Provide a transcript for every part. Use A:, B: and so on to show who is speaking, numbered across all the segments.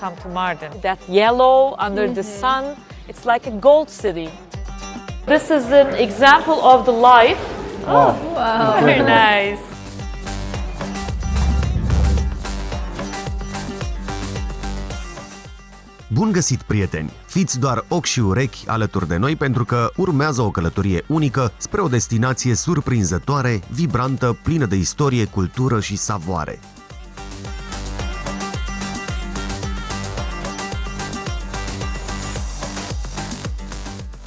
A: come to Mardin. That yellow under the sun, it's like a gold city. This is an example of the life.
B: Wow.
A: Wow. Very nice.
C: Bun găsit, prieteni! Fiți doar ochi și urechi alături de noi pentru că urmează o călătorie unică spre o destinație surprinzătoare, vibrantă, plină de istorie, cultură și savoare.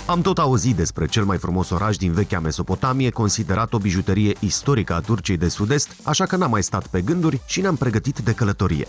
C: Am tot auzit despre cel mai frumos oraș din vechea Mesopotamie, considerat o bijuterie istorică a Turciei de Sud-Est, așa că n-am mai stat pe gânduri și ne-am pregătit de călătorie.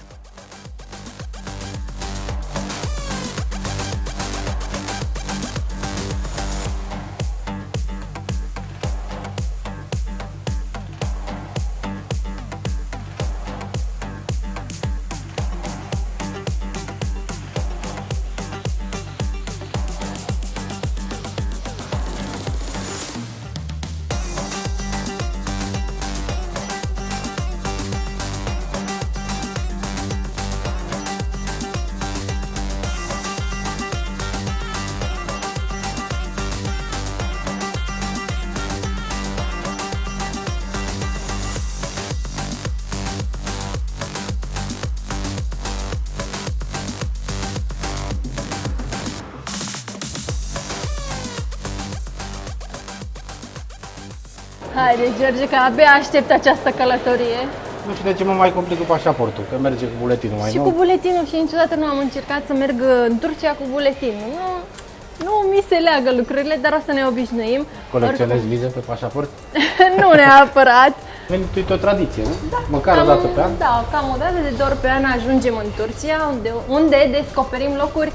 D: Haide, George, că abia aștept această călătorie.
B: Nu știu de ce mă mai complic cu pașaportul, că merge cu buletinul mai
D: Și
B: nou.
D: cu buletinul și niciodată nu am încercat să merg în Turcia cu buletinul. Nu mi se leagă lucrurile, dar o să ne obișnuim.
B: Colecționezi vize pe pașaport?
D: Nu neapărat.
B: E o tradiție, nu? Da, măcar o dată pe an?
D: Da, cam o dată de 2 ori pe an ajungem în Turcia, unde descoperim locuri,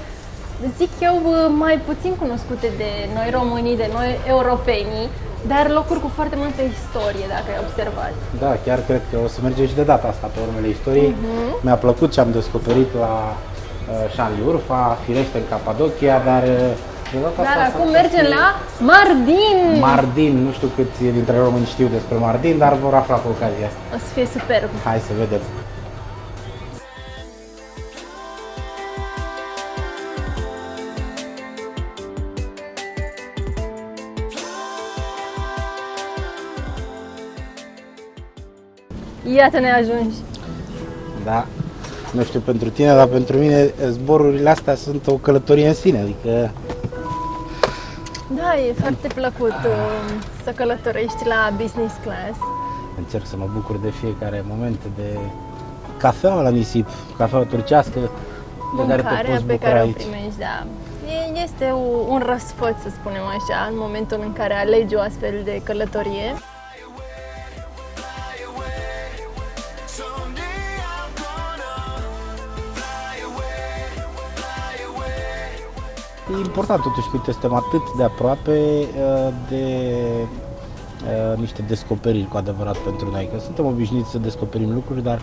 D: zic eu, mai puțin cunoscute de noi românii, de noi europenii, dar locuri cu foarte multă istorie, dacă ai observat.
B: Da, chiar cred că o să mergem și de data asta pe urmele istoriei. Mi-a plăcut ce am descoperit la Șanliurfa, firește în Capadocia, dar de data asta...
D: Dar acum mergem la Mardin!
B: Mardin, nu știu câți dintre români știu despre Mardin, dar vor afla cu ocazia asta.
D: O să fie superb!
B: Hai să vedem!
D: Iată ne ajungi!
B: Da, nu știu pentru tine, dar pentru mine zborurile astea sunt o călătorie în sine, adică...
D: Da, e foarte plăcut să călătorești la business class.
B: Încerc să mă bucur de fiecare moment de cafeaua la nisip, cafeaua turcească, de care te poți
D: pe
B: bucura
D: care
B: aici.
D: o primești, da. Este un răsfăț, să spunem așa, în momentul în care alegi o astfel de călătorie.
B: E important totuși, uite, suntem atât de aproape de niște descoperiri cu adevărat pentru noi, că suntem obișnuiți să descoperim lucruri, dar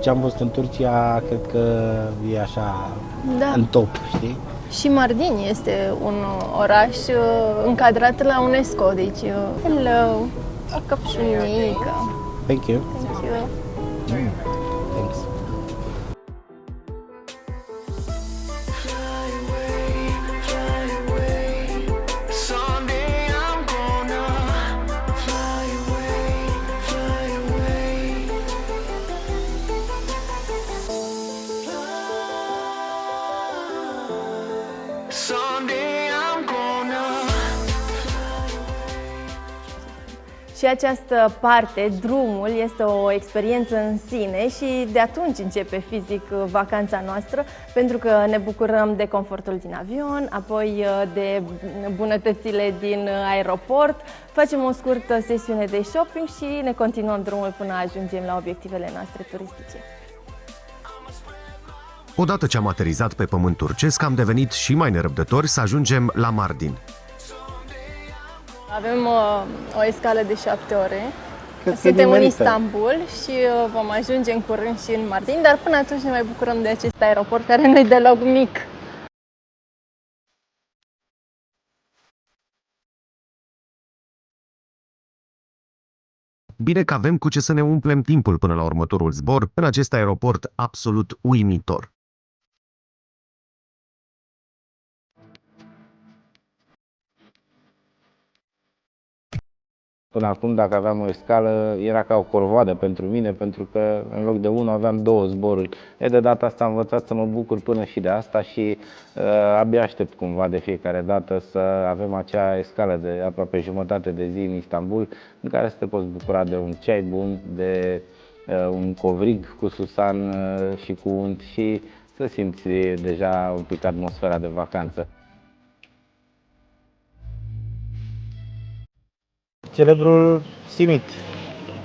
B: ce am văzut în Turcia cred că e așa în top, știi?
D: Și Mardin este un oraș încadrat la UNESCO, deci hello, o căpșunică.
B: Thank you.
D: Thank you.
B: Thanks.
D: Și această parte, drumul, este o experiență în sine și de atunci începe fizic vacanța noastră, pentru că ne bucurăm de confortul din avion, apoi de bunătățile din aeroport, facem o scurtă sesiune de shopping și ne continuăm drumul până ajungem la obiectivele noastre turistice.
C: Odată ce am aterizat pe pământ turcesc, am devenit și mai nerăbdători să ajungem la Mardin.
D: Avem o escală de 7 ore. Suntem în Istanbul și vom ajunge în curând și în Mardin, dar până atunci ne mai bucurăm de acest aeroport care nu-i deloc mic.
C: Bine că avem cu ce să ne umplem timpul până la următorul zbor în acest aeroport absolut uimitor.
B: Până acum, dacă aveam o escală, era ca o corvoadă pentru mine, pentru că în loc de unul aveam 2 zboruri. De data asta am învățat să mă bucur până și de asta și abia aștept cumva de fiecare dată să avem acea escală de aproape jumătate de zi în Istanbul, în care să te poți bucura de un ceai bun, de un covrig cu susan și cu unt și să simți deja un pic atmosfera de vacanță. Celebrul simit,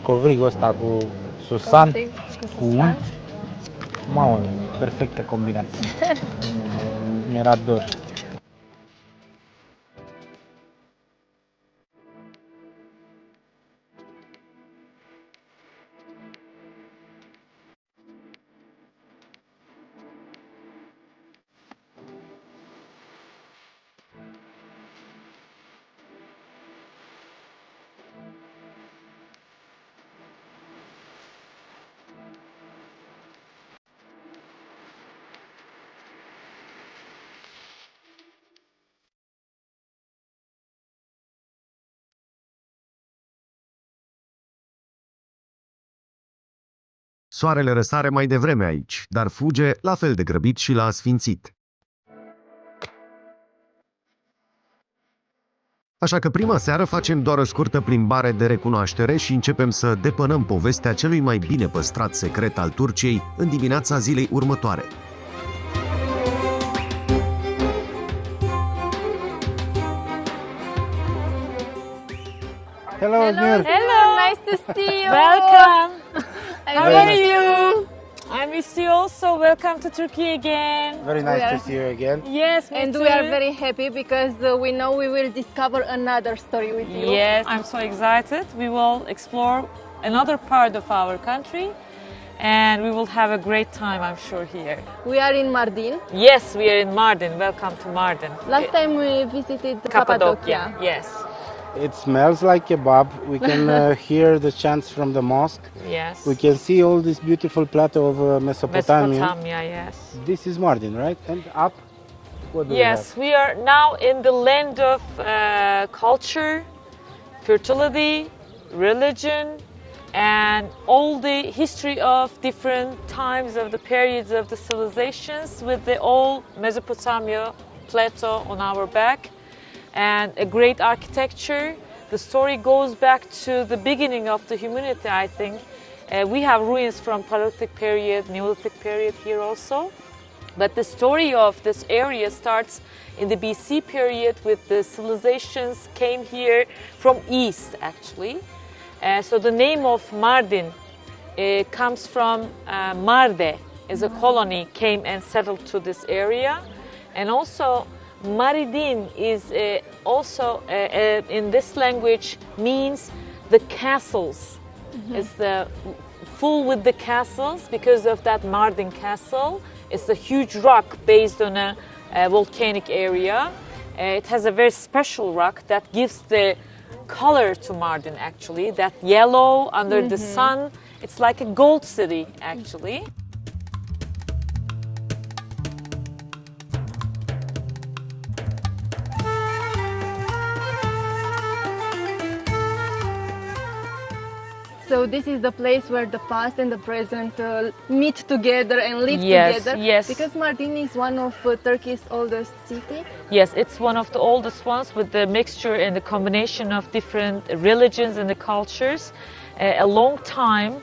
B: covrigul ăsta cu susan, cu unt. Mamă, perfectă combinație. Mi-era dor.
C: Soarele răsare mai devreme aici, dar fuge la fel de grăbit și la asfințit. Așa că prima seară facem doar o scurtă plimbare de recunoaștere și începem să depănăm povestea celui mai bine păstrat secret al Turciei în dimineața zilei următoare.
B: Hello,
D: Hello, nice to see you.
A: Welcome. How
B: Very
A: are
B: nice.
A: you? I miss you also. Welcome to Turkey again.
B: Very nice to see you again.
A: Yes, me
D: And
A: too.
D: we are very happy because we know we will discover another story with you.
A: Yes, I'm so excited. We will explore another part of our country and we will have a great time, I'm sure, here.
D: We are in Mardin.
A: Yes, we are in Mardin. Welcome to Mardin.
D: Last time we visited Cappadocia.
A: Yes.
B: It smells like kebab. We can hear the chants from the mosque.
A: Yes.
B: We can see all this beautiful plateau of Mesopotamia.
A: Mesopotamia, yes.
B: This is Mardin, right? And up? What do we
A: Yes,
B: have?
A: we are now in the land of culture, fertility, religion, and all the history of different times of the periods of the civilizations with the old Mesopotamia plateau on our back and a great architecture. The story goes back to the beginning of the humanity, I think. We have ruins from Paleolithic period, Neolithic period here also. But the story of this area starts in the BC period with the civilizations came here from east actually. So the name of Mardin comes from Marde as a colony came and settled to this area. And also Mardin is also in this language means the castles. It's the full with the castles because of that Mardin castle. It's a huge rock based on a volcanic area. It has a very special rock that gives the color to Mardin actually. That yellow under the sun. It's like a gold city actually.
D: So this is the place where the past and the present meet together and live
A: Yes,
D: together.
A: yes.
D: Because Mardin is one of Turkey's oldest city.
A: Yes, it's one of the oldest ones with the mixture and the combination of different religions and the cultures. A long time,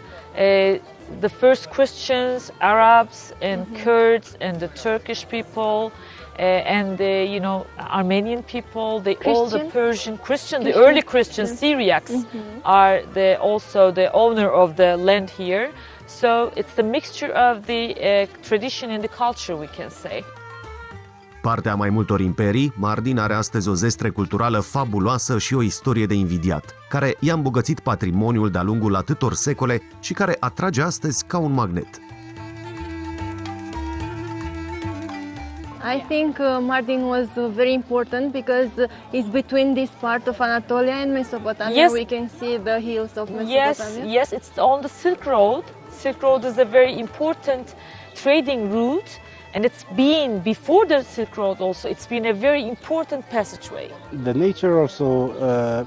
A: the first Christians, Arabs, and Kurds, and the Turkish people, and the Armenian people, all the Persian Christian, the early Christian Syriacs are also the owner of the land here. So it's the mixture of the tradition and the culture, we can say.
C: Partea mai multor imperii, Mardin are astăzi o zestre culturală fabuloasă și o istorie de invidiat, care i-a îmbogățit patrimoniul de-a lungul atâtor secole și care atrage astăzi ca un magnet.
D: I think Mardin was very important because it's between this part of Anatolia and Mesopotamia.
A: Yes.
D: We can see the hills of Mesopotamia.
A: Yes, it's on the Silk Road. Silk Road is a very important trading route And it's been, before the Silk Road also, it's been a very important passageway.
B: The nature also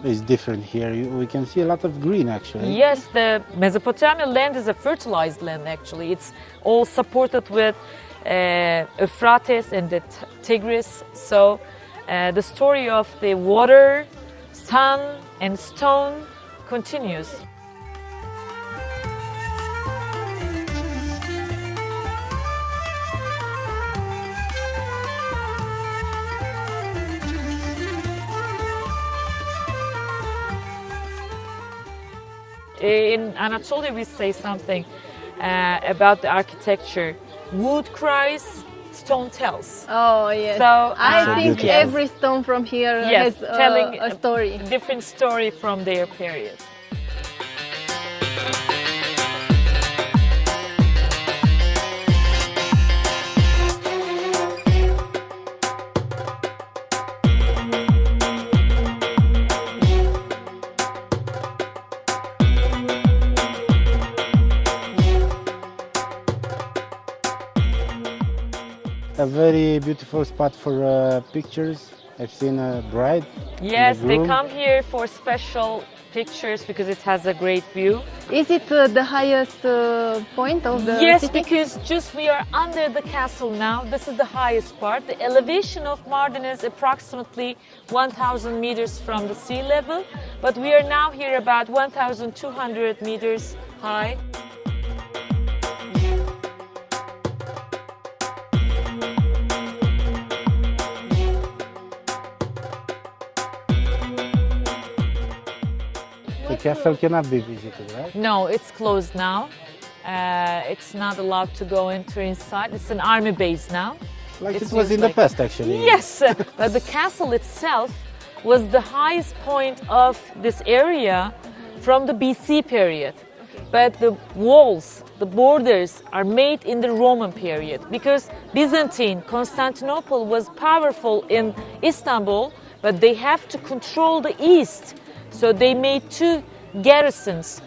B: is different here. We can see a lot of green actually.
A: Yes, the Mesopotamian land is a fertilized land actually. It's all supported with Euphrates and the Tigris. So the story of the water, sun and stone continues. In Anatolia we say something about the architecture. Wood cries, stone tells.
D: Oh yes.
A: So
D: I think
B: beautiful.
D: every stone from here
A: Yes,
D: has
A: telling
D: a story.
A: a different story from their period.
B: A very beautiful spot for pictures. I've seen a bride.
A: Yes,
B: and a
A: they
B: groom.
A: come here for special pictures because it has a great view.
D: Is it the highest point of the
A: Yes,
D: city?
A: because just we are under the castle now. This is the highest part. The elevation of Mardin is approximately 1,000 meters from the sea level, but we are now here about 1,200 meters high.
B: The castle cannot be visited, right?
A: No, it's closed now. It's not allowed to go inside. It's an army base now.
B: Like
A: It's
B: it was
A: used
B: in the
A: like-
B: past actually.
A: Yes, but the castle itself was the highest point of this area from the BC period. But the walls, the borders are made in the Roman period because Byzantine Constantinople was powerful in Istanbul, but they have to control the east. So they made two garrisons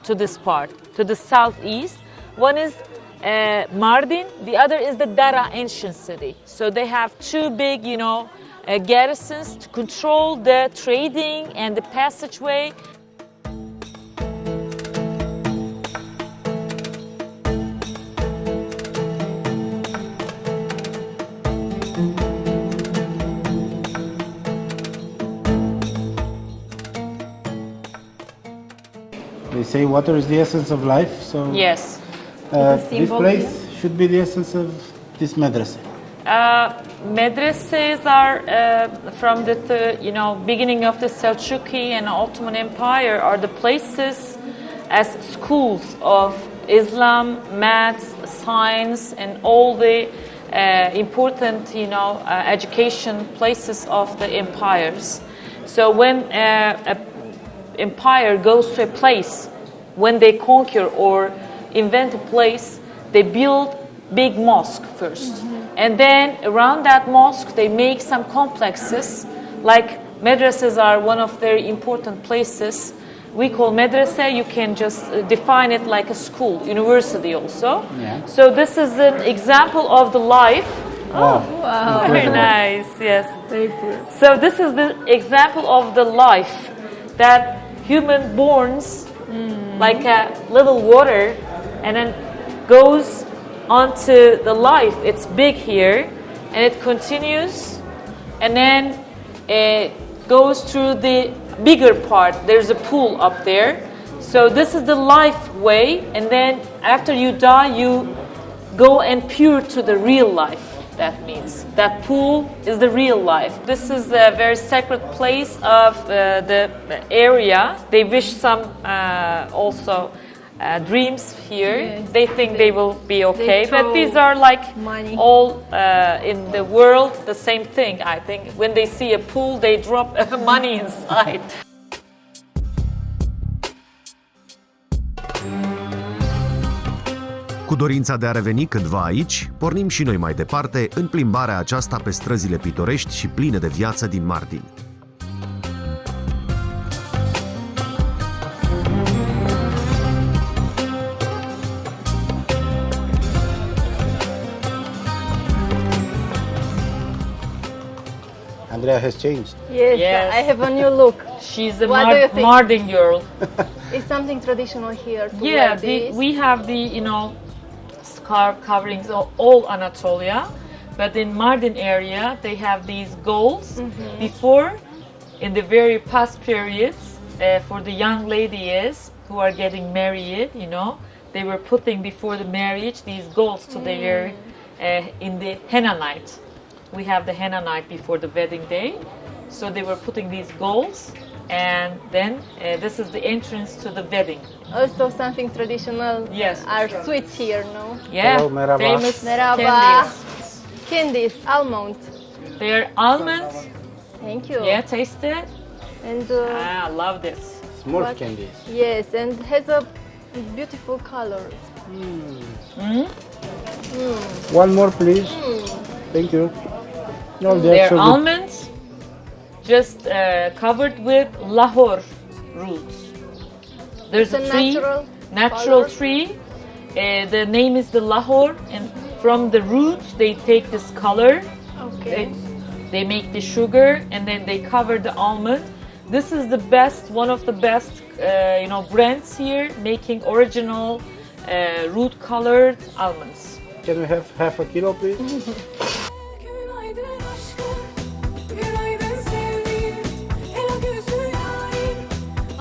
A: to this part, to the southeast. One is Mardin, the other is the Dara ancient city. So they have two big, garrisons to control the trading and the passageway.
B: They say water is the essence of life, so
A: Yes.
D: It's a
B: this
D: symbol,
B: place should be the essence of this madrasa.
A: Madrasas are from the beginning of the Selçuklu and Ottoman Empire are the places as schools of Islam, maths, science, and all the important education places of the empires. So when an empire goes to a place, when they conquer or invent a place, they build big mosque first. And then around that mosque, they make some complexes, like madrasas are one of very important places. We call madrasa, you can just define it like a school, university also.
B: Yeah.
A: So this is an example of the life.
B: Wow.
D: Wow.
A: Very nice, yes.
D: Very cool.
A: So this is the example of the life that human borns like a little water and then goes onto the life. It's big here and it continues and then it goes through the bigger part. There's a pool up there. So this is the life way, and then after you die you go and pure to the real life. That means that pool is the real life. This is a very sacred place of the area. They wish some also dreams here.
D: Yes.
A: They think they will be okay, but
D: throw
A: these are like
D: money.
A: all in the world the same thing. I think when they see a pool, they drop money inside.
C: Cu dorința de a reveni cândva aici, pornim și noi mai departe în plimbarea aceasta pe străzile pitorești și pline de viață din Mardin.
B: Andrea has changed.
D: Yes,
A: Yes.
D: I have a new look.
A: She's a
D: What do you think?
A: Mardin girl.
D: Is something traditional here to
A: Yeah,
D: wear this?
A: we have the scarf coverings of all Anatolia, but in Mardin area they have these golds. Before, in the very past periods, for the young ladies who are getting married, they were putting before the marriage these golds to their in the henna night. We have the henna night before the wedding day, so they were putting these golds, and then this is the entrance to the wedding.
D: Also something traditional.
A: Yes.
D: Are sweets here, no?
A: Yeah,
B: Hello, merhaba.
A: famous
D: Merhaba.
A: candies.
D: Candies, almond.
A: They're almonds.
D: Thank you.
A: Yeah, taste it.
D: And
A: I love this.
B: Smurf
D: What?
B: candies.
D: yes, and has a beautiful color.
B: One more, please. Thank you. Oh,
A: They're
B: so good.
A: almonds, just covered with lahore roots. There's
D: It's
A: a
D: a
A: tree,
D: natural color.
A: tree. The name is the lahore, and from the roots they take this color.
D: Okay.
A: They make the sugar, and then they cover the almond. This is the best, one of the best, brands here, making original root-colored almonds.
B: Can we have half a kilo, please?
E: Günaydın aşkım, günaydın sevdiğim, ela gözü yarim,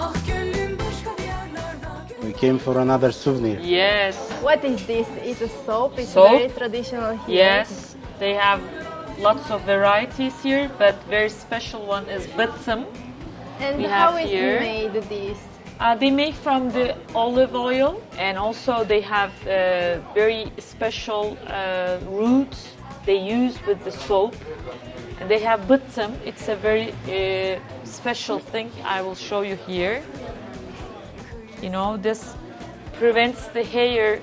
E: ah gönlüm başka diyarlarda.
B: We came for another souvenir.
A: Yes,
D: What is this? It's a soap. It's
A: Soap?
D: very traditional here.
A: yes, they have lots of varieties here, but very special one is bijuterie.
D: And
A: We
D: how
A: have
D: is
A: here-
D: made this?
A: They make from the olive oil, and also they have very special roots they use with the soap. And they have bijuterie. It's a very special thing. I will show you here. This prevents the hair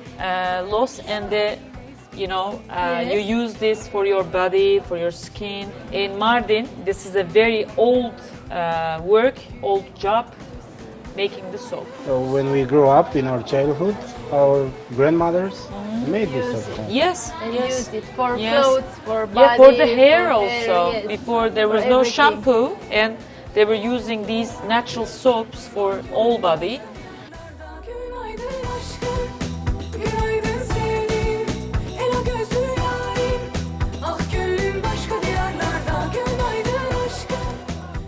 A: loss, and
D: Yes.
A: you use this for your body, for your skin. In Mardin, this is a very old old job, making the soap.
B: So when we grow up in our childhood, our grandmothers made this soap.
A: Yes,
D: And
A: yes.
D: use it for
A: Yes.
D: clothes, for body,
A: Yeah, for the hair also.
D: yes.
A: Before there was
D: For
A: no
D: everything.
A: shampoo, and they were using these natural soaps for all body.
E: Günaydın aşkım, günaydın sevdiğim, ela gözü yarim, ah gönlüm başka diyarlarda. Günaydın aşkım,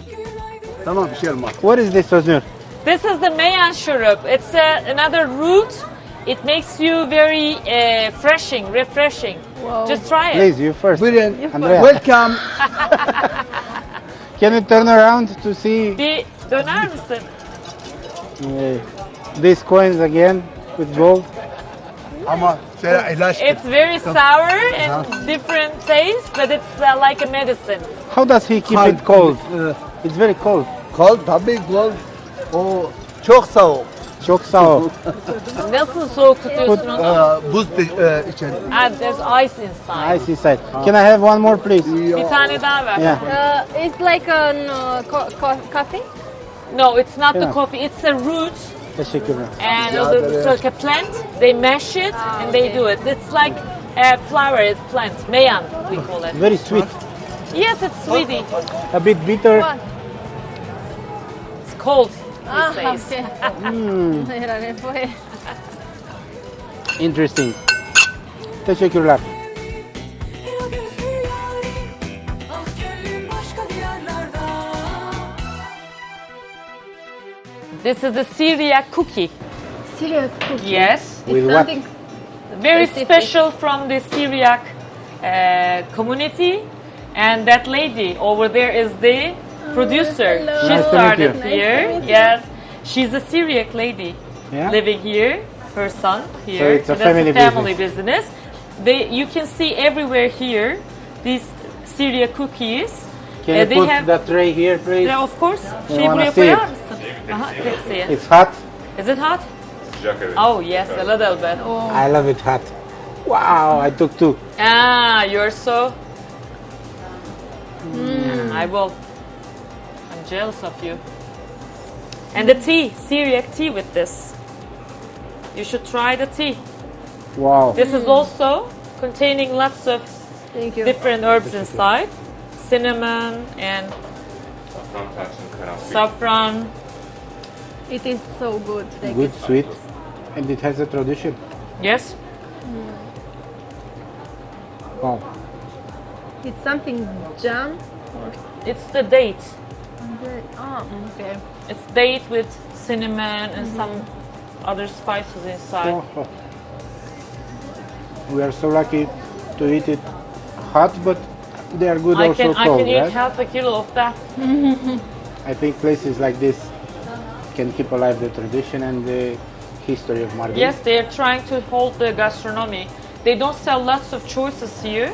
E: günaydın.
F: Tamam bir şey olmaz.
B: What is this souvenir?
A: This is the mayan syrup. It's another root. It makes you very refreshing.
D: Wow.
A: Just try it.
B: Please, you first.
F: Buyurun.
B: Andrea,
F: Welcome.
B: can you turn around to see
A: Bir döner misin?
B: these coins again with gold?
F: Ama söyle ilaç.
A: It's very sour and different taste, but it's like a medicine.
B: How does he keep
F: Cold.
B: it cold? It's very cold.
F: Kol tabii kol. O çok soğuk.
B: Çok soğuk.
A: Nasıl soğuk tutuyorsun onu?
F: Buz için.
A: There's ice inside.
B: Ice inside. Can I have one more, please?
A: Bir tane daha ver.
B: Yeah.
D: It's like a coffee.
A: No, it's not the
B: Yeah.
A: coffee. It's a root,
B: Teşekkürler.
A: and it's like a plant. They mash it and they do it. It's like a flowered plant, mayan we call it.
B: Very sweet.
A: Yes, it's sweetie.
B: A bit bitter.
D: What?
A: It's cold. He
D: Ah,
A: says.
D: okay. Era nevoie.
B: Interesting. Teşekkürler.
E: Ela gözü yarim, ah gönlüm başka diyarlarda.
A: This is the Syriac cookie.
D: Syriac cookie.
A: Yes,
B: With
D: It's
B: what?
D: something
A: very
D: Specific.
A: special from the Syriac community, and that lady over there is the producer.
D: hello.
A: She
B: Nice to meet
A: started
B: you.
A: here.
D: Nice to meet you.
A: Yes, she's a Syriac lady
B: Yeah?
A: living here. Her son here.
B: it's a
A: that's
B: family
A: family business. You can see everywhere here these Syriac cookies.
B: Can you
A: they
B: put
A: have-
B: the tray here, please?
A: Yeah, of course.
B: We
A: Şey
B: wanna
A: buraya
B: see
A: koyar
B: it.
A: mısın? Aha, let's see it.
B: It's hot.
A: Is it hot? Oh yes, a little bit.
B: I love it hot. Wow, I took two.
A: You're so. I will. I'm jealous of you. And the tea, Syriac tea with this. You should try the tea.
B: Wow.
A: This is also containing lots of
D: Thank you.
A: different herbs inside. cinnamon and saffron.
D: It is so good. Like
B: Good, sweet, and it has a tradition.
A: Yes.
B: Wow.
D: It's something jam.
A: It's the date.
D: Okay.
A: It's date with cinnamon and some other spices inside.
B: Oh. We are so lucky to eat it hot, but they are good
A: I
B: also
A: can
B: cold,
A: eat
B: right?
A: half a kilo of that.
B: I think places like this can keep alive the tradition and the history of Mardin.
A: Yes, they are trying to hold the gastronomy. They don't sell lots of choices here.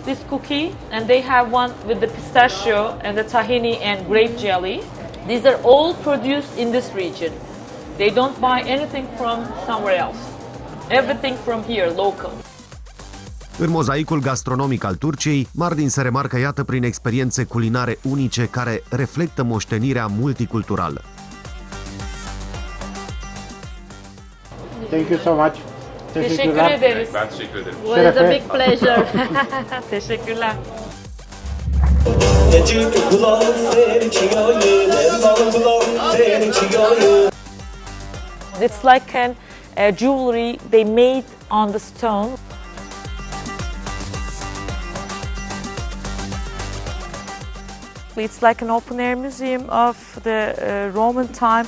A: This cookie, and they have one with the pistachio and the tahini and grape jelly. These are all produced in this region. They don't buy anything from somewhere else. Everything from here, local.
C: În mozaicul gastronomic al Turciei, Mardin se remarcă, iată, prin experiențe culinare unice care reflectă moștenirea multiculturală.
B: Thank you so much.
A: Teşekkür ederiz.
G: Ben teşekkür ederim.
D: Well, it's a big pleasure.
A: Teşekkürler. It's like a jewelry they made on the stone. It's like an open-air museum of the Roman time.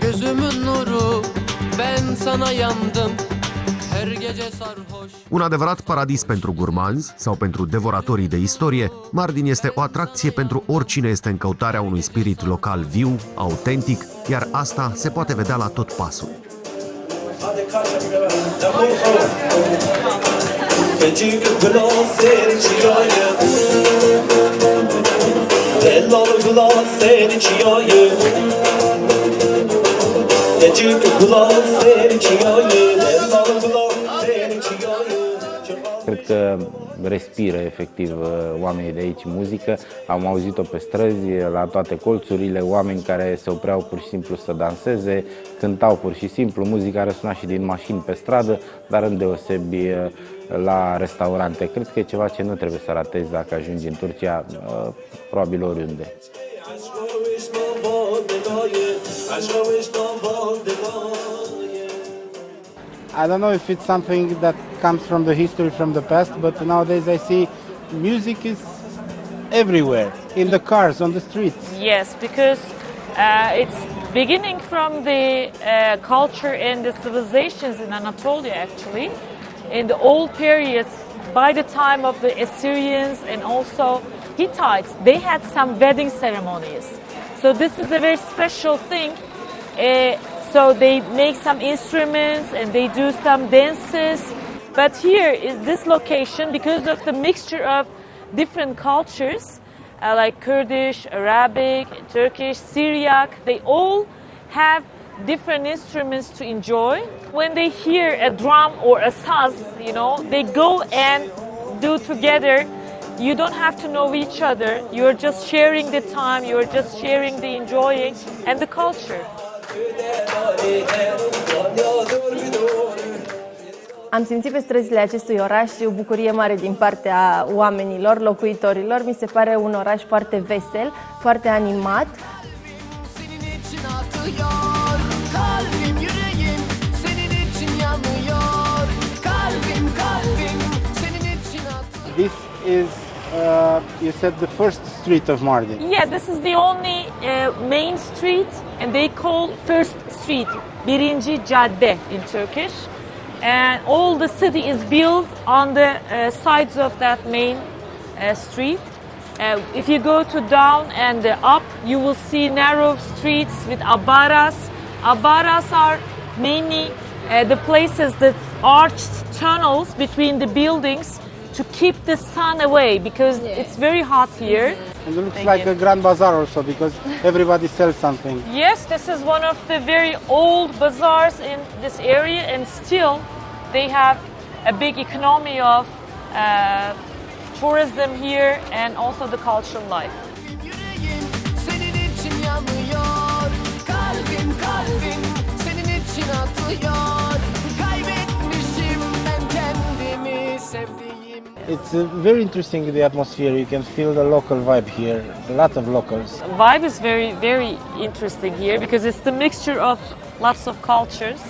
H: Gözümün nuru, ben sana yandım. Her gece sarhoş.
C: Un adevărat paradis pentru gurmanzi sau pentru devoratorii de istorie, Mardin este o atracție pentru oricine este în căutarea unui spirit local viu, autentic, iar asta se poate vedea la tot pasul.
B: Cred că respiră efectiv oamenii de aici muzică. Am auzit-o pe străzi, la toate colțurile, oameni care se opreau pur și simplu să danseze, cântau pur și simplu, muzica răsuna și din mașini pe stradă, dar îndeosebi la restaurante. Cred că e ceva ce nu trebuie să ratezi dacă ajungi în Turcia, probabil oriunde. I don't know if it's something that comes from the history from the past, but nowadays I see music is everywhere, in the cars, on the streets.
A: Yes, because it's beginning from the culture and the civilizations in Anatolia, actually. In the old periods, by the time of the Assyrians and also Hittites, they had some wedding ceremonies. So this is a very special thing. So they make some instruments and they do some dances. But here is this location, because of the mixture of different cultures, like Kurdish, Arabic, Turkish, Syriac, they all have different instruments to enjoy. When they hear a drum or a saz, they go and do together. You don't have to know each other. You're just sharing the time, you're just sharing the enjoying and the culture.
D: Am simțit pe străzile acestui oraș o bucurie mare din partea oamenilor, locuitorilor. Mi se pare un oraș foarte vesel, foarte animat.
H: Senin için atıyor, kalbim yüreğim, senin için yanıyor, kalbim senin için atıyor.
B: This is, you said, the first street of Mardin.
A: Yeah, this is the only main street, and they call first street Birinci Cadde in Turkish. And all the city is built on the sides of that main street. If you go to down and up, you will see narrow streets with abaras. Abaras are mainly the places that arched tunnels between the buildings to keep the sun away, because it's very hot here.
B: And it looks like a grand bazaar also, because everybody sells something.
A: Yes, this is one of the very old bazaars in this area, and still they have a big economy of tourism here and also the cultural life.
H: Yüreğim senin için yanıyor. Kalbim senin için atıyor. Kaybetmişim ben kendimi sevdiğim.
B: It's very interesting, the atmosphere. You can feel the local vibe here. A lot of locals.
A: Vibe is very, very interesting here because it's the mixture of lots of cultures.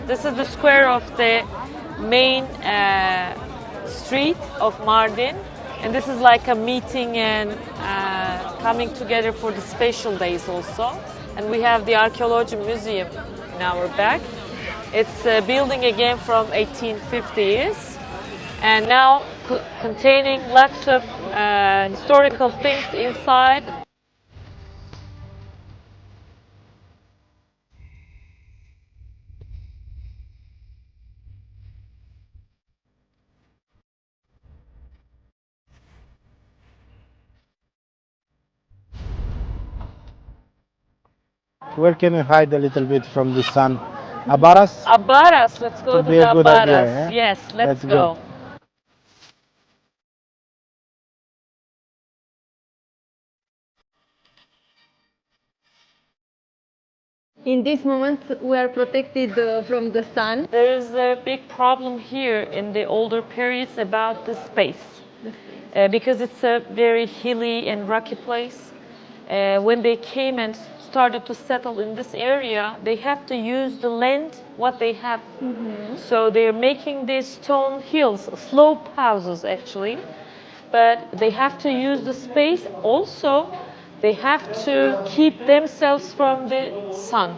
A: This is the square of the main street of Mardin, and this is like a meeting and coming together for the special days also. And we have the archaeology museum in our back. It's a building again from 1850s, and now containing lots of historical things inside.
B: Where can we hide a little bit from the sun? Abaras?
A: Abaras, let's go
B: Would
A: to
B: be
A: the
B: a good
A: Abaras.
B: idea, yeah?
A: Yes, let's
B: Let's
A: go.
B: go.
D: In this moment, we are protected from the sun.
A: There is a big problem here in the older periods about the space. Because it's a very hilly and rocky place. When they came and started to settle in this area, they have to use the land what they have. So they're making these stone hills, slope houses actually, but they have to use the space. Also, they have to keep themselves from the sun.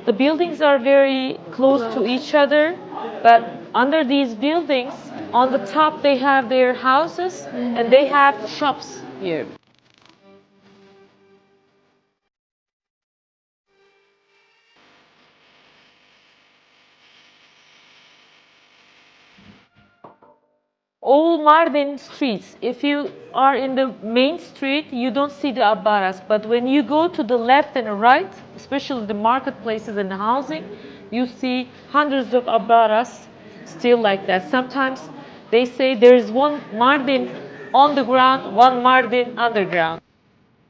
A: The buildings are very close to each other, but under these buildings, on the top they have their houses and they have shops here. All Mardin streets, if you are in the main street, you don't see the Abaras. But when you go to the left and right, especially the marketplaces and the housing, you see hundreds of Abaras still like that. Sometimes they say there is one Mardin on the ground, one Mardin underground.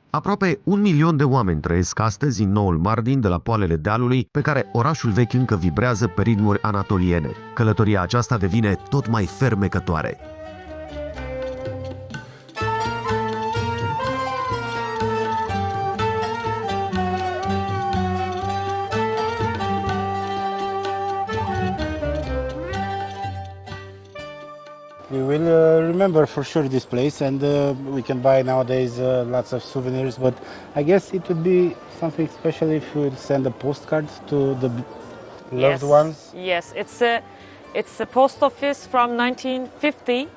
C: Aproape 1 milion de oameni trăiesc astăzi în noul Mardin de la poalele dealului, pe care orașul vechi încă vibrează pe ritmuri anatoliene. Călătoria aceasta devine tot mai fermecătoare.
B: We will remember for sure this place, and we can buy nowadays lots of souvenirs, but I guess it would be something special if we would send a postcard to the loved ones.
A: Yes, it's a post office from 1950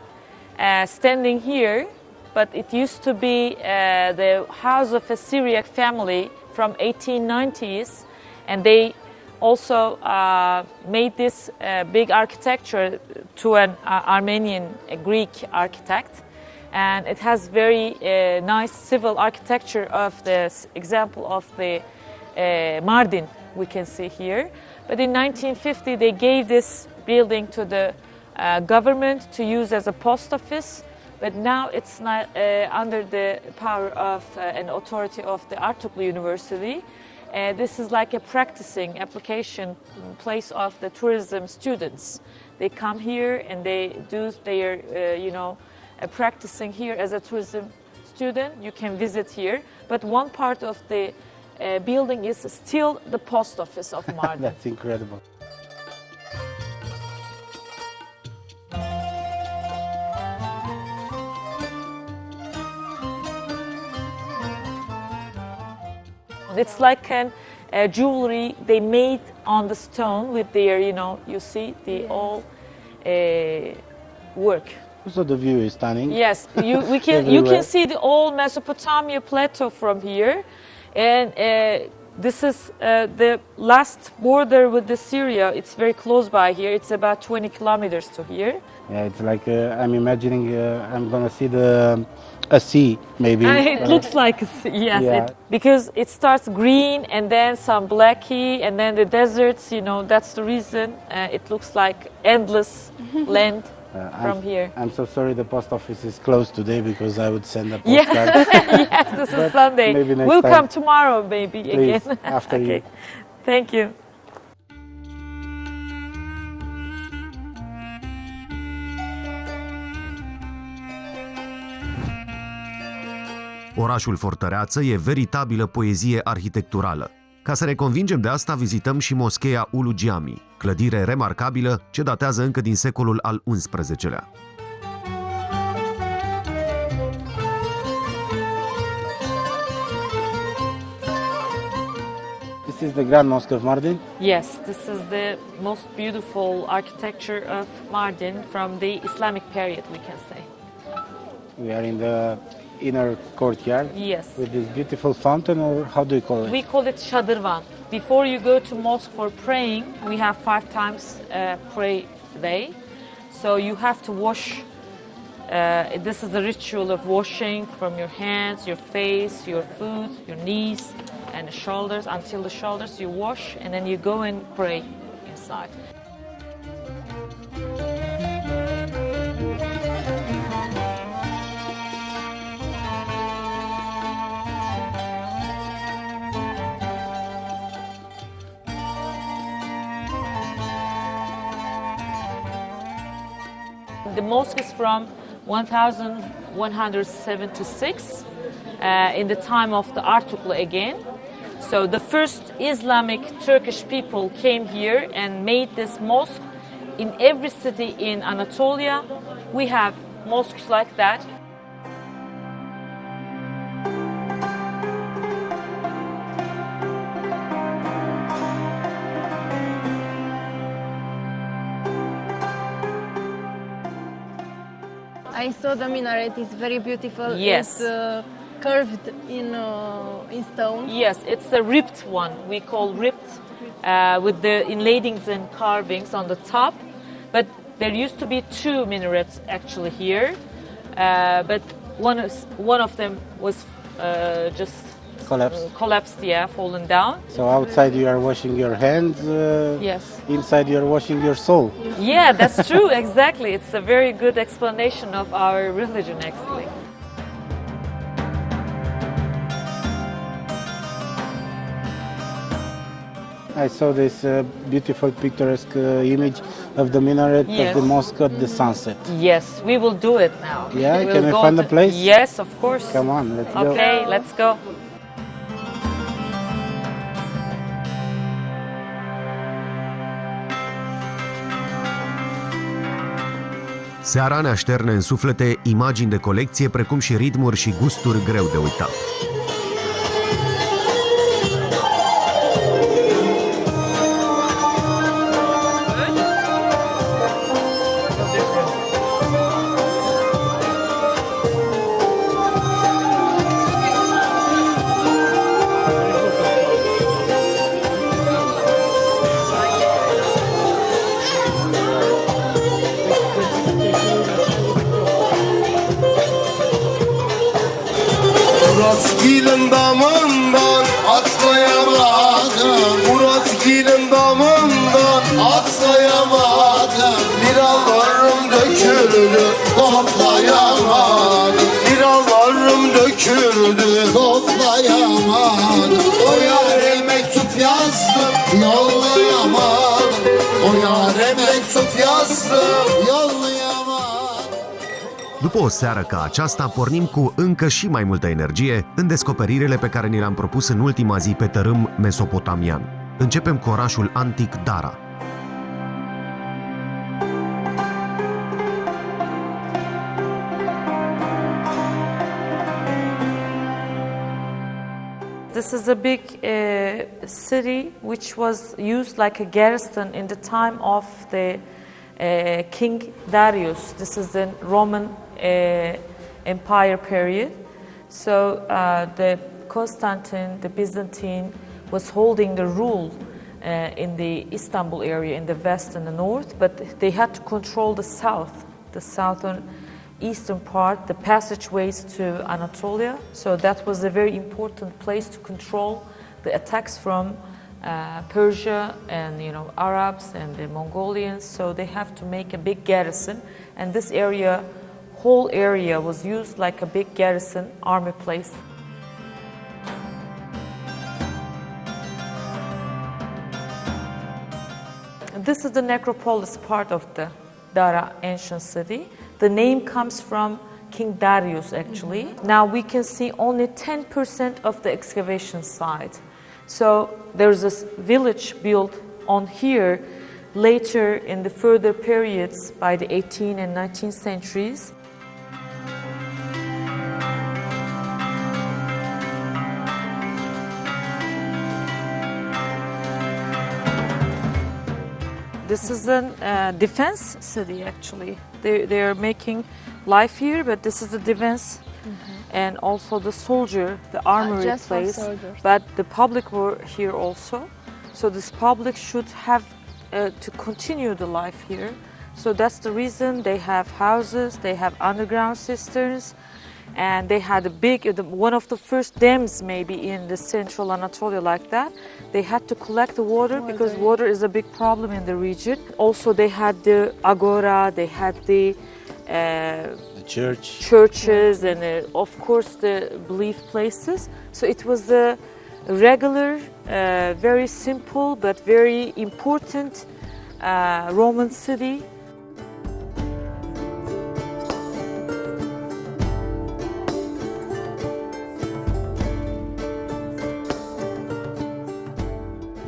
A: standing here, but it used to be the house of a Syriac family from 1890s, and they also made this big architecture to an Armenian Greek architect, and it has very nice civil architecture of this example of the Mardin we can see here. But in 1950 they gave this building to the government to use as a post office, but now it's not under the power of an authority of the Artuklu University. This is like a practicing application place of the tourism students. They come here and they do their, practicing here as a tourism student. You can visit here, but one part of the building is still the post office of Mardin.
B: That's incredible.
A: It's like a jewelry they made on the stone with their, you see the all work.
B: Also, the view is stunning.
A: Yes, you can see the old Mesopotamia plateau from here, and this is the last border with the Syria. It's very close by here. It's about 20 kilometers to here.
B: Yeah, it's like I'm imagining I'm gonna see a sea maybe.
A: It looks like a sea, yes,
B: Yeah.
A: because it starts green and then some blacky and then the deserts. That's the reason it looks like endless land. from here.
B: I'm so sorry the post office is closed today because I would send a postcard.
A: Yes, this is Sunday.
B: maybe next
A: We'll
B: time.
A: come tomorrow, maybe,
B: Please,
A: again.
B: after
A: Okay.
B: you.
A: Thank you.
C: Orașul Fortăreață e veritabilă poezie arhitecturală. Ca să ne convingem de asta, vizităm și moscheea Ulu Cami, clădire remarcabilă ce datează încă din secolul al XI-lea.
B: This is the Grand Mosque of Mardin.
A: Yes, this is the most beautiful architecture of Mardin from the Islamic period, we can say.
B: We are in the inner courtyard
A: Yes.
B: with this beautiful fountain, or how do you call it?
A: We call it Şadırvan. Before you go to mosque for praying, we have 5 times pray day. So you have to wash. This is the ritual of washing from your hands, your face, your foot, your knees, and the shoulders. Until the shoulders you wash, and then you go and pray inside. The mosque is from 1176 in the time of the Artuklu again. So the first Islamic Turkish people came here and made this mosque in every city in Anatolia. We have mosques like that.
D: I saw the minaret, it's very beautiful.
A: Yes.
D: It's curved in stone.
A: Yes, it's a ribbed one. We call ribbed with the inlaidings and carvings on the top. But there used to be 2 minarets actually here. But one of them was just collapsed, fallen down.
B: So outside you are washing your hands,
A: Yes.
B: inside you are washing your soul.
A: Yeah, that's true, exactly. It's a very good explanation of our religion, actually.
B: I saw this beautiful picturesque image of the minaret
A: Yes.
B: of the mosque at the sunset.
A: Yes, we will do it now.
B: Yeah,
A: We'll
B: can we
A: go
B: find
A: to-
B: the place?
A: Yes, of course.
B: Come on, let's go.
A: Okay, let's go.
C: Seara ne așterne în suflete imagini de colecție, precum și ritmuri și gusturi greu de uitat.
G: Muratgil'in damından atlayamadım Muratgil'in damından atlayamadım Liralarım döküldü toplayamadım Liralarım döküldü toplayamadım O yâre mektup yazdım yollayamadım O yâre mektup yazdım yollayamadım.
C: După o seară ca aceasta, pornim cu încă și mai multă energie în descoperirile pe care ni le-am propus în ultima zi pe tărâm mesopotamian. Începem cu orașul antic Dara.
A: This is a big city which was used like a garrison in the time of the King Darius. This is the Roman Empire period. So the Constantine, the Byzantine, was holding the rule in the Istanbul area, in the west and the north, but they had to control the south, the southern eastern part, the passageways to Anatolia. So that was a very important place to control the attacks from Persia and Arabs and the Mongolians, so they have to make a big garrison, and this area, whole area was used like a big garrison army place. This is the necropolis part of the Dara ancient city. The name comes from King Darius actually. Now we can see only 10% of the excavation site. So there's this village built on here later in the further periods by the 18th and 19th centuries. This is a defense city actually. They are making life here, but this is the defense and also the soldier, the armory place. But the public were here also. So this public should have to continue the life here. So that's the reason they have houses, they have underground cisterns, and they had a big, one of the first dams maybe in the central Anatolia like that. They had to collect the water because water is a big problem in the region. Also they had the agora, they had the churches and of course the belief places. So it was a regular, very simple but very important Roman city.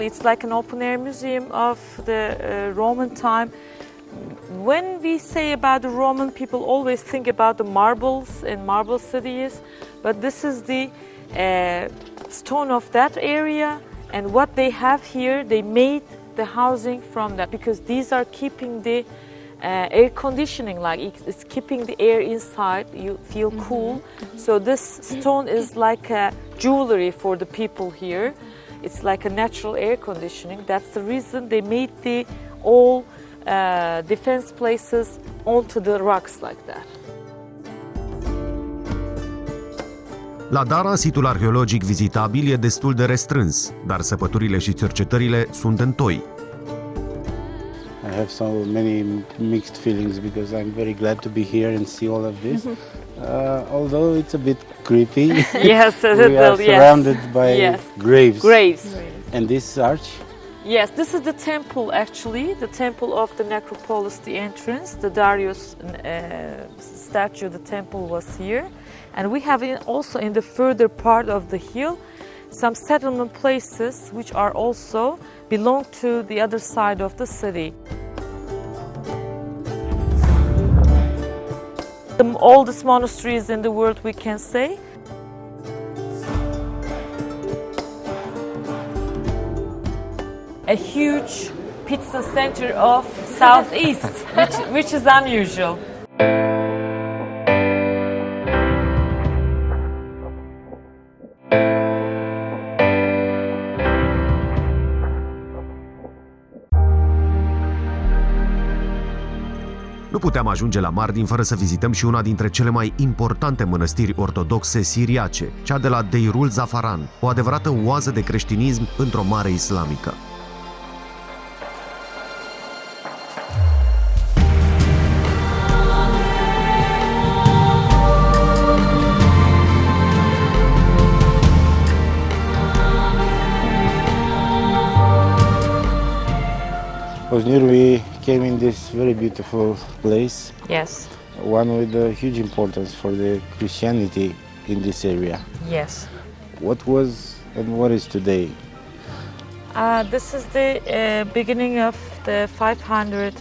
A: It's like an open-air museum of the Roman time. When we say about the Roman, people always think about the marbles and marble cities, but this is the stone of that area, and what they have here, they made the housing from that because these are keeping the air conditioning, like it's keeping the air inside, you feel cool. So this stone is like a jewelry for the people here. It's like a natural air conditioning. That's the reason they made the all defense places onto the rocks like that.
C: La Dara, situl arheologic vizitabil e destul de restrâns, dar săpăturile și cercetările sunt întoi.
B: I have so many mixed feelings because I'm very glad to be here and see all of this. Although it's a bit creepy.
A: Yes,
B: we are surrounded by graves. And this arch?
A: Yes, this is the temple actually, the temple of the necropolis, the entrance. The Darius statue, the temple was here. And we have also in the further part of the hill some settlement places which are also belong to the other side of the city. The oldest monasteries in the world, we can say. A huge pizza center of Southeast, which is unusual.
C: Nu puteam ajunge la Mardin fără să vizităm și una dintre cele mai importante mănăstiri ortodoxe siriace, cea de la Deyrulzafaran, o adevărată oază de creștinism într-o mare islamică.
B: We came in this very beautiful place.
A: Yes.
B: One with a huge importance for the Christianity in this area.
A: Yes.
B: What was and what is today?
A: This is the beginning of the 500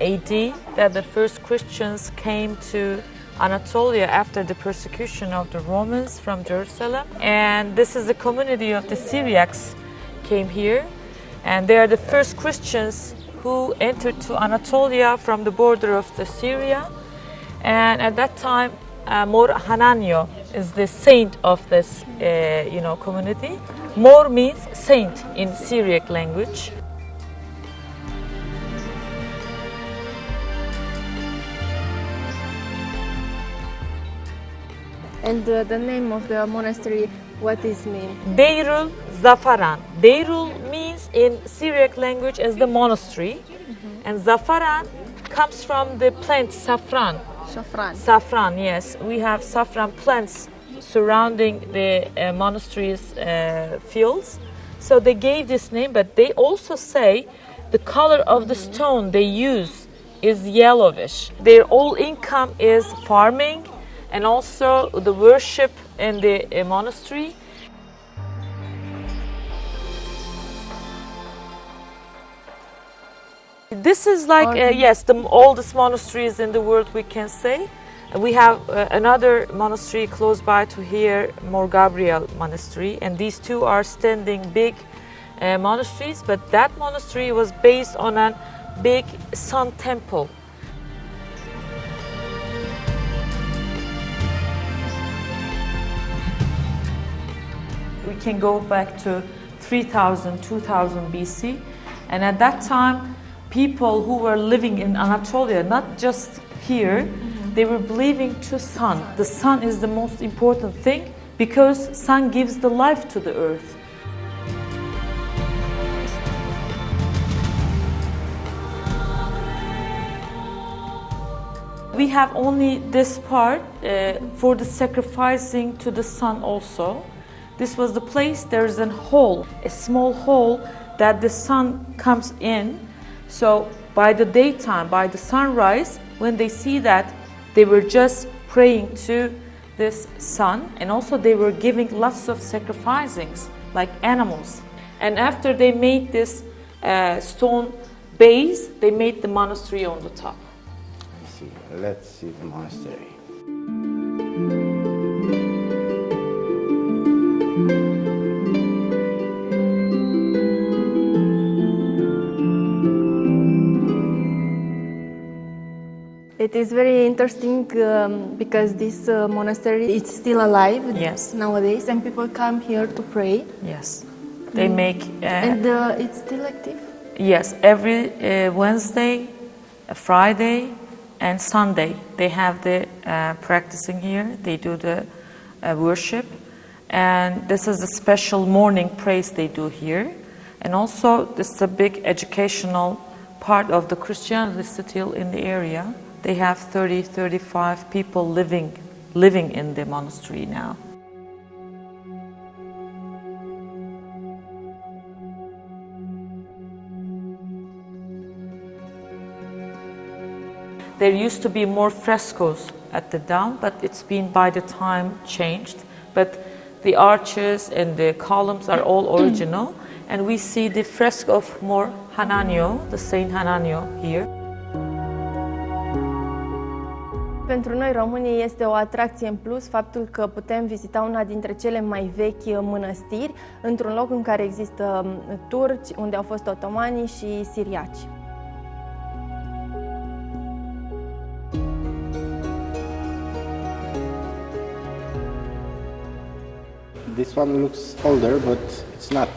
A: AD that the first Christians came to Anatolia after the persecution of the Romans from Jerusalem. And this is the community of the Syriacs came here. And they are the first Christians who entered to Anatolia from the border of the Syria. And at that time, Mor Hananio is the saint of this, community. Mor means saint in Syriac language.
D: And the name of the monastery, What is mean?
A: Deyrulzafaran. Deyrul means in Syriac language as the monastery, and Zafaran comes from the plant saffron. Saffron, yes. We have saffron plants surrounding the monastery's fields. So they gave this name, but they also say the color of the stone they use is yellowish. Their whole income is farming and also the worship in the monastery. This is like, yes, the oldest monasteries in the world, we can say. We have another monastery close by to here, Mor Gabriel Monastery, and these two are standing big monasteries, but that monastery was based on a big sun temple. We can go back to 3000, 2000 BC, and at that time, people who were living in Anatolia, not just here, they were believing to sun. The sun is the most important thing because sun gives the life to the earth. We have only this part for the sacrificing to the sun also. This was the place, there's a hole, a small hole that the sun comes in. So by the daytime, by the sunrise, when they see that, they were just praying to this sun, and also they were giving lots of sacrificings, like animals. And after they made this stone base, they made the monastery on the top.
B: Let's see the monastery.
D: It is very interesting because this monastery is still alive nowadays, and people come here to pray.
A: Yes, they make...
D: and it's still active?
A: Yes, every Wednesday, Friday, and Sunday they have the practicing here. They do the worship, and this is a special morning praise they do here. And also, this is a big educational part of the Christianity still in the area. They have 30, 35 people living in the monastery now. There used to be more frescoes at the down, but it's been by the time changed. But the arches and the columns are all original, and we see the fresco of Mor Hananio, the Saint Hananio here.
D: Pentru noi românii este o atracție în plus faptul că putem vizita una dintre cele mai vechi mănăstiri într-un loc în care există turci, unde au fost otomanii și siriaci.
B: This one looks older, but it's not.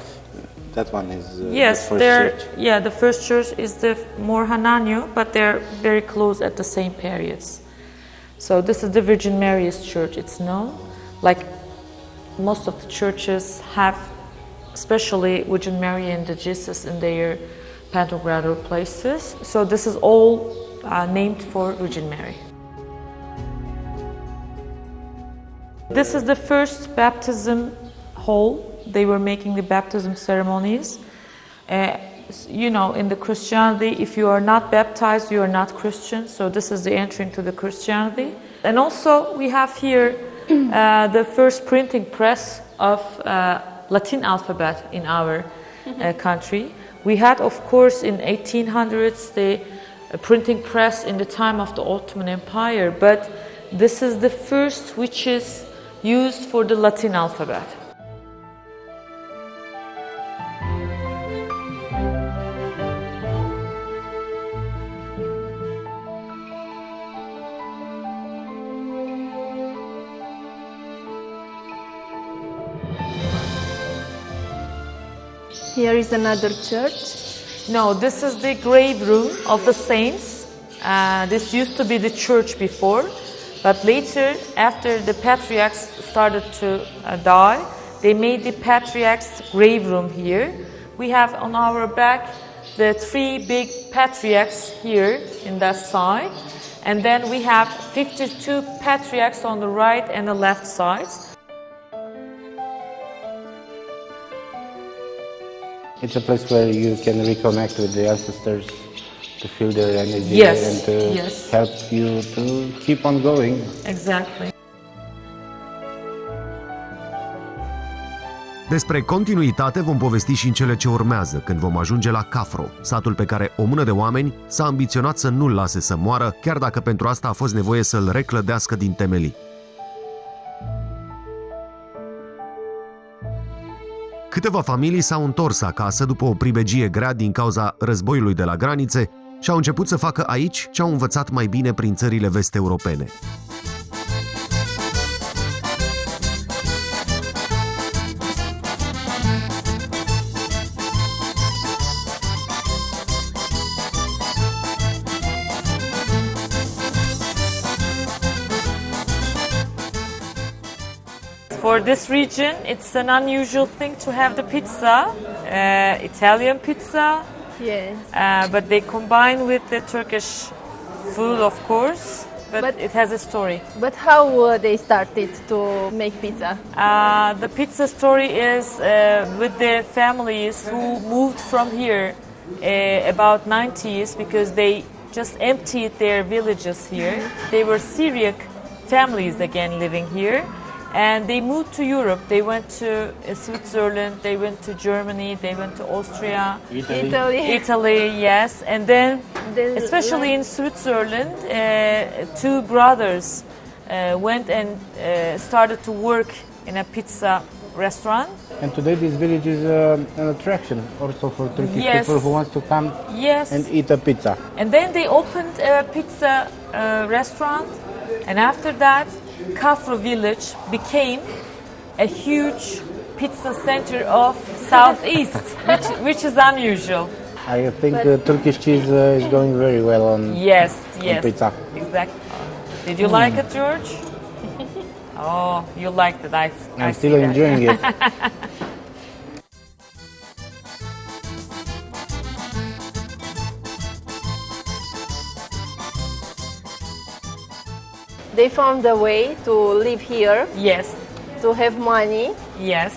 B: That one is
A: yes,
B: the first church.
A: Yeah, the first church is the Mor Hananio, but they're very close at the same periods. So this is the Virgin Mary's church. It's known, like most of the churches have, especially Virgin Mary and the Jesus in their pantographer places. So this is all named for Virgin Mary. This is the first baptism hall. They were making the baptism ceremonies. You know, in the Christianity, if you are not baptized, you are not Christian. So this is the entry into the Christianity. And also we have here the first printing press of Latin alphabet in our country. We had, of course, in 1800s the printing press in the time of the Ottoman Empire, but this is the first which is used for the Latin alphabet.
D: Here is another church.
A: No, this is the grave room of the saints. This used to be the church before, but later, after the patriarchs started to die, they made the patriarch's grave room here. We have on our back the 3 big patriarchs here in that side. And then we have 52 patriarchs on the right and the left sides.
B: It's a place where you can reconnect with the ancestors, to feel their energy,
A: Yes,
B: and to
A: yes.
B: help you to keep on going.
A: Exactly.
C: Despre continuitate vom povesti și în cele ce urmează, când vom ajunge la Cafro, satul pe care o mână de oameni s-a ambiționat să nu-l lase să moară, chiar dacă pentru asta a fost nevoie să-l reclădească din temelii. Câteva familii s-au întors acasă după o pribegie grea din cauza războiului de la granițe și au început să facă aici ce au învățat mai bine prin țările vest-europene.
A: For this region, it's an unusual thing to have the pizza, Italian pizza,
D: Yes.
A: but they combine with the Turkish food, of course, but it has a story.
D: But how they started to make pizza?
A: The pizza story is with the families who moved from here about 90s because they just emptied their villages here. They were Syriac families again living here. And they moved to Europe. They went to Switzerland, they went to Germany, they went to Austria, Italy, yes. And then, especially in Switzerland, 2 brothers went and started to work in a pizza restaurant.
B: And today this village is an attraction also for Turkish
A: Yes.
B: people who wants to come
A: Yes.
B: and eat a pizza.
A: And then they opened a pizza restaurant, and after that, Cafro village became a huge pizza center of Southeast, which is unusual.
B: I think Turkish cheese is going very well on
A: Yes,
B: on
A: yes,
B: pizza.
A: exactly. Did you like it, George? Oh, you liked it. I
B: I'm
A: see
B: still
A: that.
B: enjoying it.
D: They found a way to live here,
A: Yes,
D: to have money.
A: yes.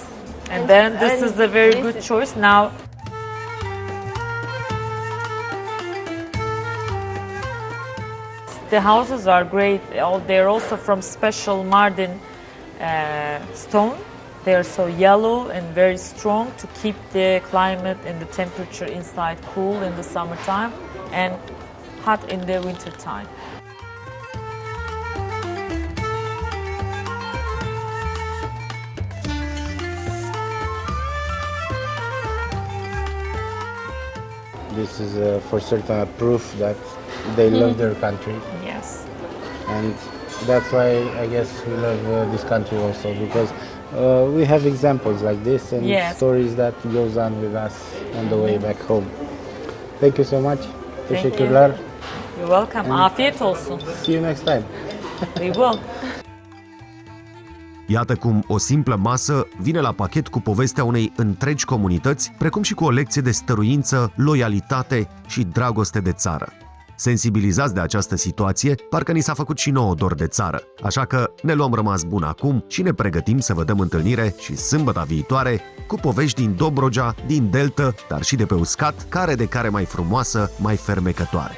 A: And then this is a very
D: this
A: good
D: is-
A: choice. Now, the houses are great. They're also from special Mardin stone. They are so yellow and very strong to keep the climate and the temperature inside cool in the summertime and hot in the winter time.
B: This is for certain a proof that they love their country,
A: Yes.
B: and that's why I guess we love this country also, because we have examples like this and
A: Yes.
B: stories that goes on with us on the way back home. Thank you so much. Teşekkürler.
A: You're welcome. Afiyet olsun.
B: See you next time.
A: We will.
C: Iată cum o simplă masă vine la pachet cu povestea unei întregi comunități, precum și cu o lecție de stăruință, loialitate și dragoste de țară. Sensibilizați de această situație, parcă ni s-a făcut și nouă dor de țară, așa că ne luăm rămas bun acum și ne pregătim să vă dăm întâlnire și sâmbăta viitoare cu povești din Dobrogea, din Deltă, dar și de pe uscat, care de care mai frumoasă, mai fermecătoare.